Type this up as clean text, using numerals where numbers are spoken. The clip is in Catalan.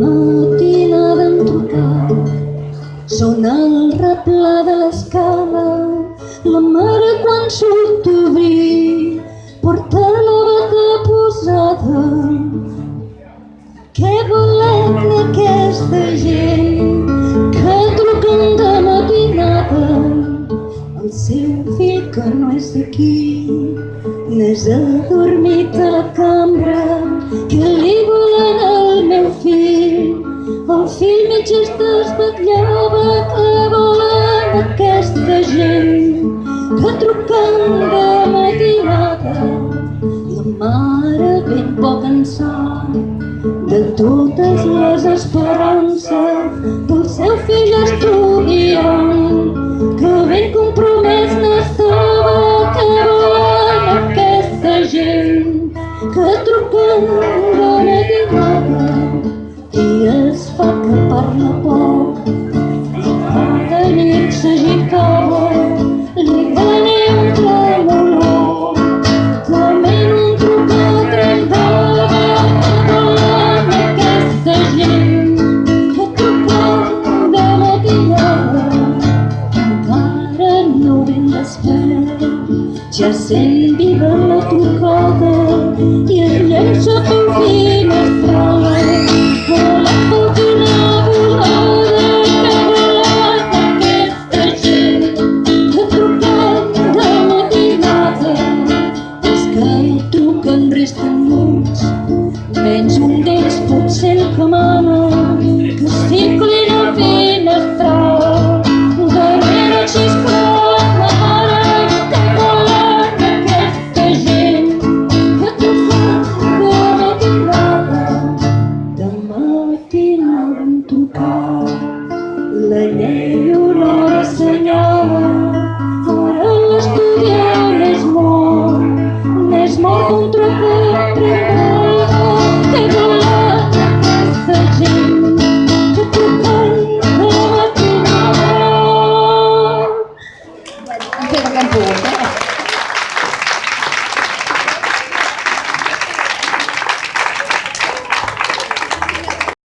Matinada en trucar, sona el replà de l'escala, la mare quan surt a obrir porta la bata posada. Què volem d'aquesta gent que truquen de matinada? El seu fill que no és d'aquí, n'és adormit a la cambra, que li volen al meu fill. El fill mig es desvetllava, que volen aquesta gent que truquen de matinada. La mare ben poc en sap de totes les esperances del seu fill estudiant, que ben compromès n'estava, que volen aquesta gent que truquen de matinada. I es fa que parla poc, i cada nit s'agitava, li venia un tremolor, tement un trucat tremblava, que volen aquesta gent que truquen de matinada. Encara no ben despert, ja sent viva la trucada i es llença pel finestral. Volen fotinar volada, que volen aquesta gent que truquen de matinada. Els que truquen resten muts, menys un d'ells potser el que mana, que s'inclina al finestral, darrere el xisclat la mare, que volen aquesta gent que truquen de matinada. De matinada en trucar, la llei